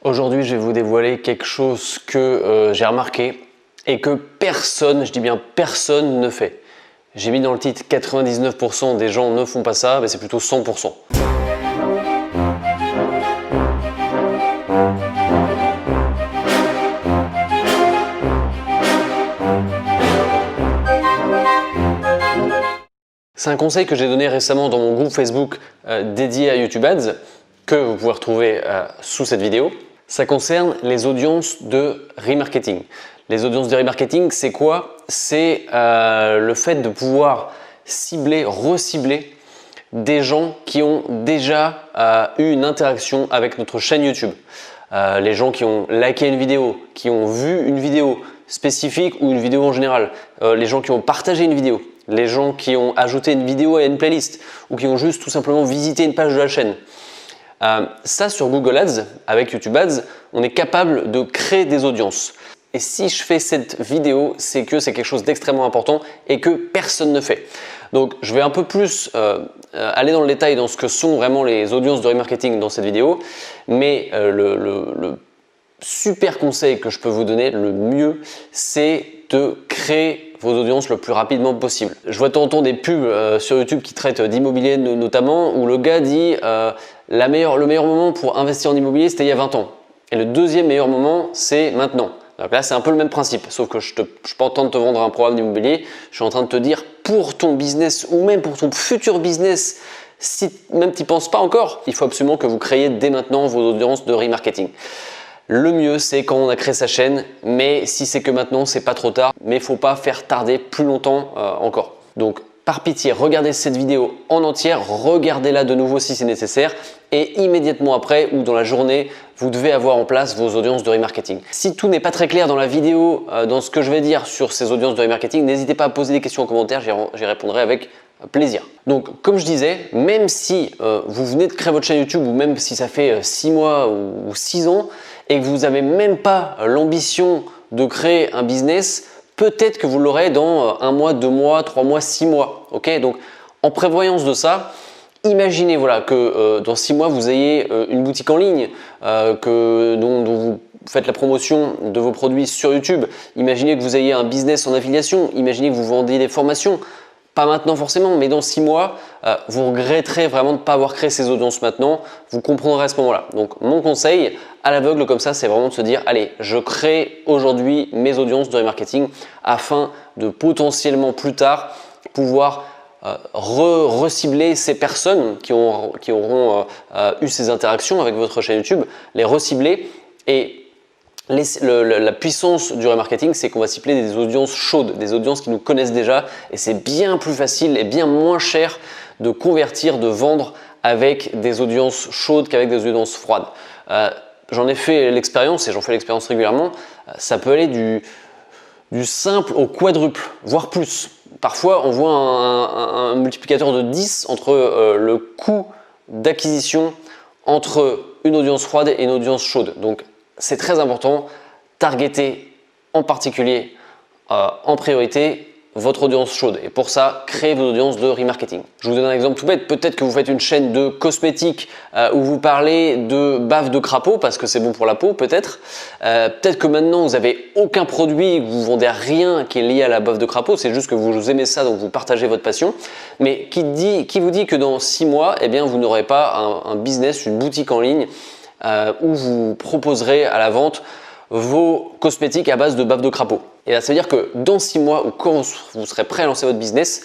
Aujourd'hui, je vais vous dévoiler quelque chose que j'ai remarqué et que personne, je dis bien personne, ne fait. J'ai mis dans le titre 99% des gens ne font pas ça, mais c'est plutôt 100%. C'est un conseil que j'ai donné récemment dans mon groupe Facebook dédié à YouTube Ads, que vous pouvez retrouver sous cette vidéo. Ça concerne les audiences de remarketing. Les audiences de remarketing, c'est quoi? C'est le fait de pouvoir cibler, recibler des gens qui ont déjà eu une interaction avec notre chaîne YouTube. Les gens qui ont liké une vidéo, qui ont vu une vidéo spécifique ou une vidéo en général, les gens qui ont partagé une vidéo, les gens qui ont ajouté une vidéo à une playlist ou qui ont juste tout simplement visité une page de la chaîne. Ça, sur Google Ads, avec YouTube Ads, on est capable de créer des audiences. Et si je fais cette vidéo, c'est que c'est quelque chose d'extrêmement important et que personne ne fait. Donc, je vais un peu plus aller dans le détail dans ce que sont vraiment les audiences de remarketing dans cette vidéo. Mais le super conseil que je peux vous donner, le mieux, c'est de créer vos audiences le plus rapidement possible. Je vois de temps en temps des pubs sur YouTube qui traitent d'immobilier notamment, où le gars dit le meilleur moment pour investir en immobilier, c'était il y a 20 ans. Et le deuxième meilleur moment, c'est maintenant. Donc là, c'est un peu le même principe, sauf que je ne suis pas en train de te vendre un programme d'immobilier, je suis en train de te dire pour ton business ou même pour ton futur business, si même tu n'y penses pas encore, il faut absolument que vous créiez dès maintenant vos audiences de remarketing. Le mieux, c'est quand on a créé sa chaîne, mais si c'est que maintenant, c'est pas trop tard, mais il ne faut pas faire tarder plus longtemps encore. Donc, par pitié, regardez cette vidéo en entière, regardez-la de nouveau si c'est nécessaire et immédiatement après ou dans la journée, vous devez avoir en place vos audiences de remarketing. Si tout n'est pas très clair dans la vidéo, dans ce que je vais dire sur ces audiences de remarketing, n'hésitez pas à poser des questions en commentaire, j'y répondrai avec plaisir. Donc, comme je disais, même si vous venez de créer votre chaîne YouTube ou même si ça fait 6 mois ou 6 ans et que vous n'avez même pas l'ambition de créer un business, peut-être que vous l'aurez dans 1 mois, 2 mois, 3 mois, 6 mois. Okay, donc, en prévoyance de ça, imaginez voilà, que dans 6 mois, vous ayez une boutique en ligne dont vous faites la promotion de vos produits sur YouTube. Imaginez que vous ayez un business en affiliation. Imaginez que vous vendiez des formations. Pas maintenant forcément, mais dans 6 mois, vous regretterez vraiment de ne pas avoir créé ces audiences maintenant. Vous comprendrez à ce moment-là. Donc, mon conseil à l'aveugle comme ça, c'est vraiment de se dire, allez, je crée aujourd'hui mes audiences de remarketing afin de potentiellement plus tard pouvoir recibler ces personnes qui auront eu ces interactions avec votre chaîne YouTube, les recibler et la puissance du remarketing, c'est qu'on va cibler des audiences chaudes, des audiences qui nous connaissent déjà et c'est bien plus facile et bien moins cher de convertir, de vendre avec des audiences chaudes qu'avec des audiences froides. J'en ai fait l'expérience et j'en fais l'expérience régulièrement, ça peut aller du simple au quadruple, voire plus. Parfois, on voit un multiplicateur de 10 entre le coût d'acquisition entre une audience froide et une audience chaude. Donc, c'est très important, targeter en particulier, en priorité, votre audience chaude. Et pour ça, créez vos audiences de remarketing. Je vous donne un exemple tout bête. Peut-être que vous faites une chaîne de cosmétiques où vous parlez de bave de crapaud parce que c'est bon pour la peau, peut-être. Peut-être que maintenant, vous n'avez aucun produit, que vous vendez rien qui est lié à la bave de crapaud. C'est juste que vous aimez ça, donc vous partagez votre passion. Mais qui vous dit que dans 6 mois, eh bien, vous n'aurez pas un business, une boutique en ligne où vous proposerez à la vente vos cosmétiques à base de bave de crapaud. Et là, ça veut dire que dans 6 mois ou quand vous serez prêt à lancer votre business,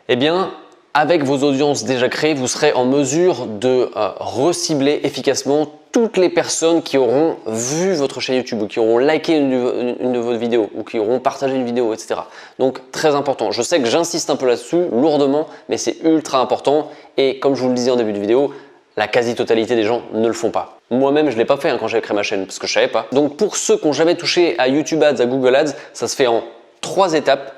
eh bien, avec vos audiences déjà créées, vous serez en mesure de recibler efficacement toutes les personnes qui auront vu votre chaîne YouTube ou qui auront liké une de vos vidéos ou qui auront partagé une vidéo, etc. Donc, très important. Je sais que j'insiste un peu là-dessus, lourdement, mais c'est ultra important. Et comme je vous le disais en début de vidéo, la quasi-totalité des gens ne le font pas. Moi-même, je ne l'ai pas fait quand j'avais créé ma chaîne parce que je ne savais pas. Donc, pour ceux qui n'ont jamais touché à YouTube Ads, à Google Ads, ça se fait en 3 étapes.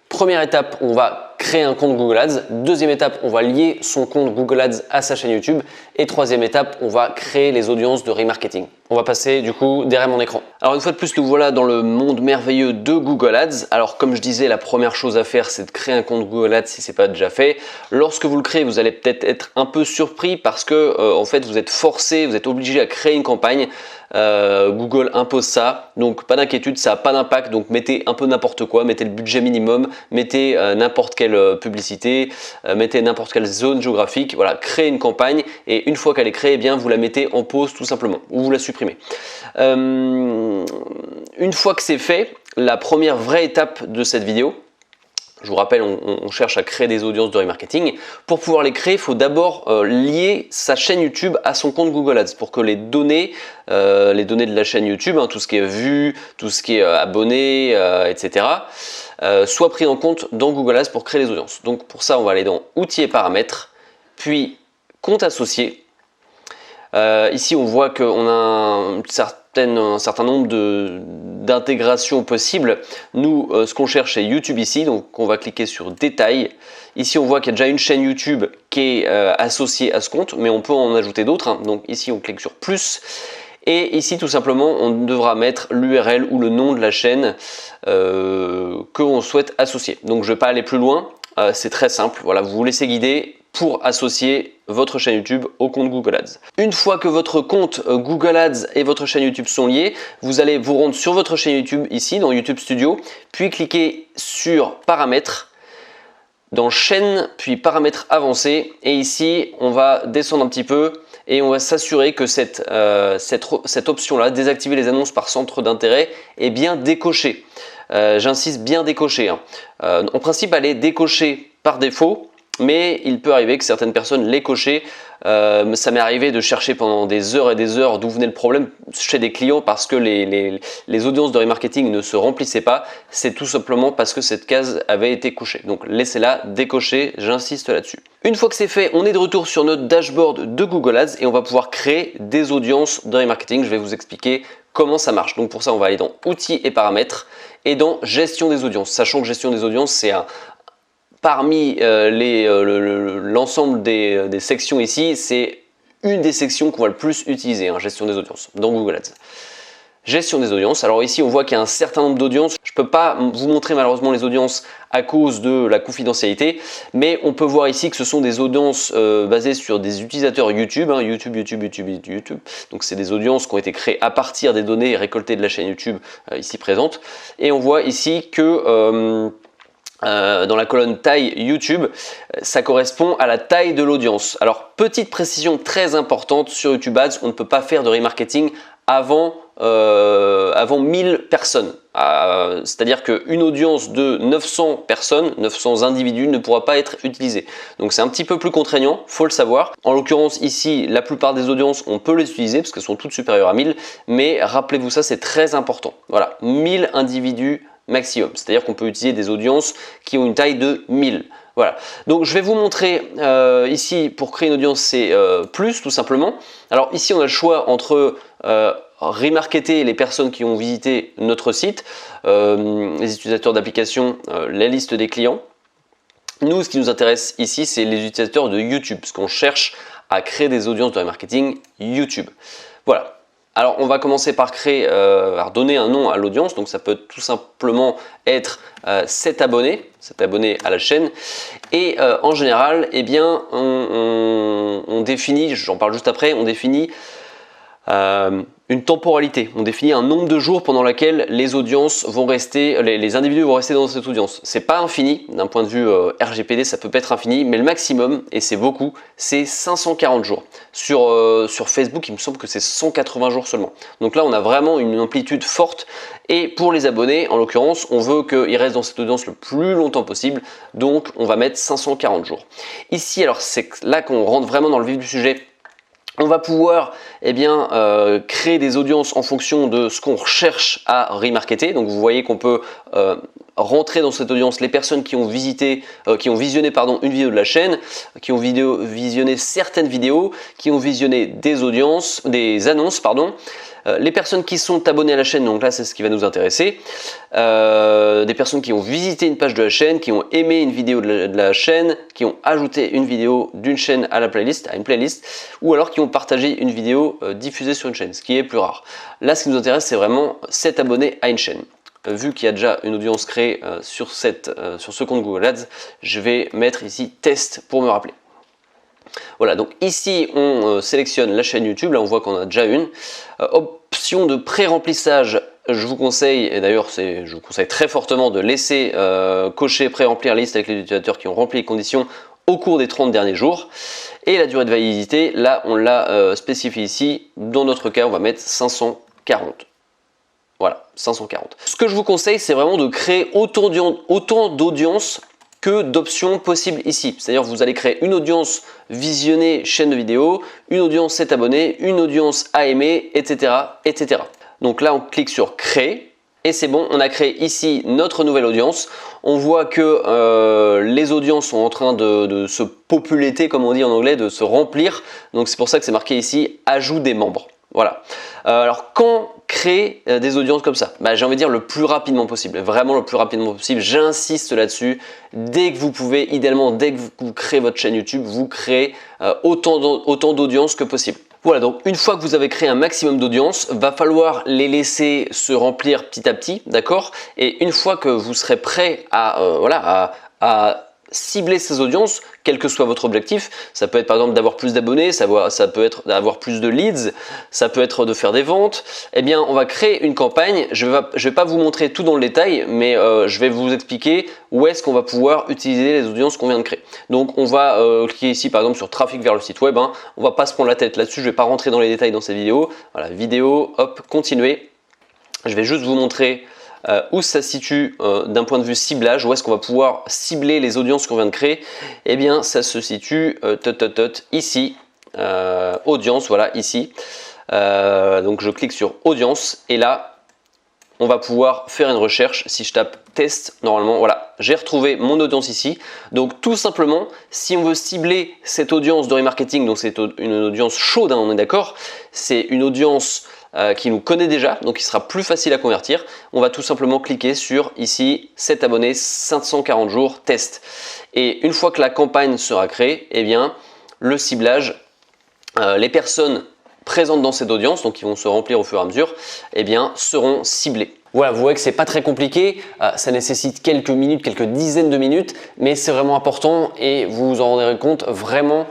Première étape, on va créer un compte Google Ads. Deuxième étape, on va lier son compte Google Ads à sa chaîne YouTube. Et troisième étape, on va créer les audiences de remarketing. On va passer du coup derrière mon écran. Alors une fois de plus, nous voilà dans le monde merveilleux de Google Ads. Alors comme je disais, la première chose à faire, c'est de créer un compte Google Ads si ce n'est pas déjà fait. Lorsque vous le créez, vous allez peut-être être un peu surpris parce que en fait, vous êtes forcé, vous êtes obligé à créer une campagne. Google impose ça, donc pas d'inquiétude, ça n'a pas d'impact, donc mettez un peu n'importe quoi, mettez le budget minimum, mettez n'importe quelle publicité, mettez n'importe quelle zone géographique, voilà, créez une campagne et une fois qu'elle est créée, eh bien, vous la mettez en pause tout simplement ou vous la supprimez. Une fois que c'est fait, la première vraie étape de cette vidéo, je vous rappelle, on cherche à créer des audiences de remarketing. Pour pouvoir les créer, il faut d'abord lier sa chaîne YouTube à son compte Google Ads pour que les données de la chaîne YouTube, hein, tout ce qui est vues, tout ce qui est abonnés, etc., soient pris en compte dans Google Ads pour créer les audiences. Donc pour ça, on va aller dans Outils et paramètres, puis Compte associé. Ici, on voit qu'on a un certain nombre d'intégrations possibles. Nous, ce qu'on cherche, c'est YouTube ici. Donc, on va cliquer sur Détails. Ici, on voit qu'il y a déjà une chaîne YouTube qui est associée à ce compte, mais on peut en ajouter d'autres, hein. Donc, ici, on clique sur Plus. Et ici, tout simplement, on devra mettre l'URL ou le nom de la chaîne qu'on souhaite associer. Donc, je ne vais pas aller plus loin. C'est très simple. Voilà, vous vous laissez guider pour associer votre chaîne YouTube au compte Google Ads. Une fois que votre compte Google Ads et votre chaîne YouTube sont liés, vous allez vous rendre sur votre chaîne YouTube ici dans YouTube Studio, puis cliquer sur Paramètres, dans Chaîne, puis Paramètres avancés. Et ici, on va descendre un petit peu et on va s'assurer que cette option-là, désactiver les annonces par centre d'intérêt, est bien décochée. J'insiste, bien décochée, hein. En principe, elle est décochée par défaut, mais il peut arriver que certaines personnes l'aient coché. Ça m'est arrivé de chercher pendant des heures et des heures d'où venait le problème chez des clients parce que les audiences de remarketing ne se remplissaient pas. C'est tout simplement parce que cette case avait été cochée. Donc laissez-la décocher, j'insiste là-dessus. Une fois que c'est fait, on est de retour sur notre dashboard de Google Ads et on va pouvoir créer des audiences de remarketing. Je vais vous expliquer comment ça marche. Donc pour ça, on va aller dans Outils et paramètres et dans Gestion des audiences. Sachant que Gestion des audiences, c'est parmi l'ensemble des sections ici, c'est une des sections qu'on va le plus utiliser, hein, gestion des audiences, dans Google Ads. Gestion des audiences. Alors ici, on voit qu'il y a un certain nombre d'audiences. Je ne peux pas vous montrer malheureusement les audiences à cause de la confidentialité, mais on peut voir ici que ce sont des audiences basées sur des utilisateurs YouTube, hein, YouTube. Donc c'est des audiences qui ont été créées à partir des données récoltées de la chaîne YouTube ici présente. Et on voit ici que dans la colonne taille YouTube, ça correspond à la taille de l'audience. Alors, petite précision très importante sur YouTube Ads, on ne peut pas faire de remarketing avant 1000 personnes. C'est-à-dire qu'une audience de 900 personnes, 900 individus ne pourra pas être utilisée. Donc c'est un petit peu plus contraignant, faut le savoir. En l'occurrence ici, la plupart des audiences, on peut les utiliser parce qu'elles sont toutes supérieures à 1000, mais rappelez-vous ça, c'est très important. Voilà, 1000 individus maximum, c'est-à-dire qu'on peut utiliser des audiences qui ont une taille de 1000. Voilà, donc je vais vous montrer ici pour créer une audience, c'est plus tout simplement. Alors ici on a le choix entre remarketer les personnes qui ont visité notre site, les utilisateurs d'applications, la liste des clients. Nous, ce qui nous intéresse ici, c'est les utilisateurs de YouTube, parce qu'on cherche à créer des audiences de remarketing YouTube. Voilà. Alors, on va commencer par donner un nom à l'audience. Donc, ça peut tout simplement être cet abonné à la chaîne. Et en général, eh bien, on définit, j'en parle juste après, on définit une temporalité. On définit un nombre de jours pendant lequel les audiences vont rester, les individus vont rester dans cette audience. C'est pas infini, d'un point de vue RGPD, ça peut pas être infini, mais le maximum, et c'est beaucoup, c'est 540 jours. Sur Facebook, il me semble que c'est 180 jours seulement. Donc là, on a vraiment une amplitude forte. Et pour les abonnés, en l'occurrence, on veut qu'ils restent dans cette audience le plus longtemps possible. Donc, on va mettre 540 jours. Ici, alors c'est là qu'on rentre vraiment dans le vif du sujet. On va pouvoir créer des audiences en fonction de ce qu'on recherche à remarketer. Donc vous voyez qu'on peut rentrer dans cette audience les personnes qui ont visionné une vidéo de la chaîne, qui ont visionné certaines vidéos, qui ont visionné des annonces, les personnes qui sont abonnées à la chaîne, donc là c'est ce qui va nous intéresser, des personnes qui ont visité une page de la chaîne, qui ont aimé une vidéo de la chaîne, qui ont ajouté une vidéo d'une chaîne à une playlist, ou alors qui ont partagé une vidéo diffusée sur une chaîne, ce qui est plus rare. Là ce qui nous intéresse c'est vraiment 7 abonnés à une chaîne. Vu qu'il y a déjà une audience créée sur ce compte Google Ads, je vais mettre ici test pour me rappeler. Voilà, donc ici on sélectionne la chaîne YouTube, là on voit qu'on a déjà une. Option de pré-remplissage, je vous conseille, et d'ailleurs je vous conseille très fortement de laisser cocher pré-remplir liste avec les utilisateurs qui ont rempli les conditions au cours des 30 derniers jours. Et la durée de validité, là on l'a spécifié ici, dans notre cas on va mettre 540. Voilà, 540. Ce que je vous conseille, c'est vraiment de créer autant d'audience que d'options possibles ici. C'est-à-dire vous allez créer une audience visionnée chaîne de vidéo, une audience 7 abonnés, une audience à aimer, etc., etc. Donc là, on clique sur créer et c'est bon, on a créé ici notre nouvelle audience. On voit que les audiences sont en train de se populéter, comme on dit en anglais, de se remplir. Donc c'est pour ça que c'est marqué ici ajout des membres. Voilà. Alors quand créer des audiences comme ça, j'ai envie de dire le plus rapidement possible, vraiment le plus rapidement possible, j'insiste là-dessus. Dès que vous pouvez, idéalement dès que vous créez votre chaîne YouTube, vous créez autant d'audience que possible. Voilà, donc une fois que vous avez créé un maximum d'audience, va falloir les laisser se remplir petit à petit, d'accord? Et une fois que vous serez prêt à cibler ces audiences, quel que soit votre objectif, ça peut être par exemple d'avoir plus d'abonnés, ça peut être d'avoir plus de leads, ça peut être de faire des ventes, eh bien on va créer une campagne. Je vais pas vous montrer tout dans le détail, mais je vais vous expliquer où est-ce qu'on va pouvoir utiliser les audiences qu'on vient de créer. Donc on va cliquer ici par exemple sur trafic vers le site web, on va pas se prendre la tête là-dessus, je vais pas rentrer dans les détails dans cette vidéo. Voilà, vidéo, hop, continuer. Je vais juste vous montrer où ça se situe d'un point de vue ciblage, où est-ce qu'on va pouvoir cibler les audiences qu'on vient de créer. Eh bien ça se situe ici, audience, voilà ici. Donc je clique sur audience et là on va pouvoir faire une recherche. Si je tape test, normalement voilà, j'ai retrouvé mon audience ici. Donc tout simplement, si on veut cibler cette audience de remarketing, donc c'est une audience chaude, on est d'accord, c'est une audience qui nous connaît déjà, donc il sera plus facile à convertir. On va tout simplement cliquer sur ici 7 abonnés, 540 jours, test. Et une fois que la campagne sera créée, eh bien le ciblage, les personnes présentes dans cette audience, donc qui vont se remplir au fur et à mesure, eh bien seront ciblées. Voilà, vous voyez que c'est pas très compliqué, ça nécessite quelques minutes, quelques dizaines de minutes, mais c'est vraiment important et vous vous en rendrez compte vraiment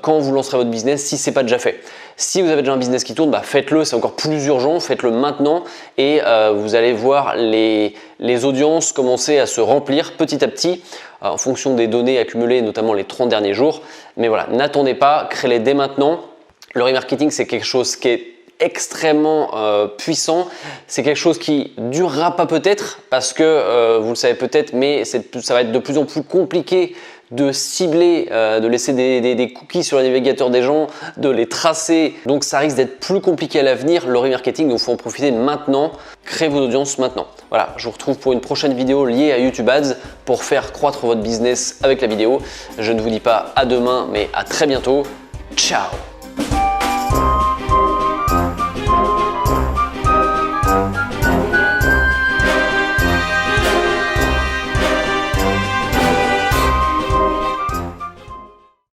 quand vous lancerez votre business si c'est pas déjà fait. Si vous avez déjà un business qui tourne, faites-le, c'est encore plus urgent, faites-le maintenant et vous allez voir les audiences commencer à se remplir petit à petit en fonction des données accumulées, notamment les 30 derniers jours. Mais voilà, n'attendez pas, créez-les dès maintenant. Le remarketing, c'est quelque chose qui est extrêmement puissant, c'est quelque chose qui durera pas peut-être parce que vous le savez peut-être, mais ça va être de plus en plus compliqué de cibler, de laisser des cookies sur le navigateur des gens, de les tracer, donc ça risque d'être plus compliqué à l'avenir. Le remarketing, donc il faut en profiter maintenant, créez vos audiences maintenant. Voilà, je vous retrouve pour une prochaine vidéo liée à YouTube Ads pour faire croître votre business avec la vidéo. Je ne vous dis pas à demain, mais à très bientôt. Ciao!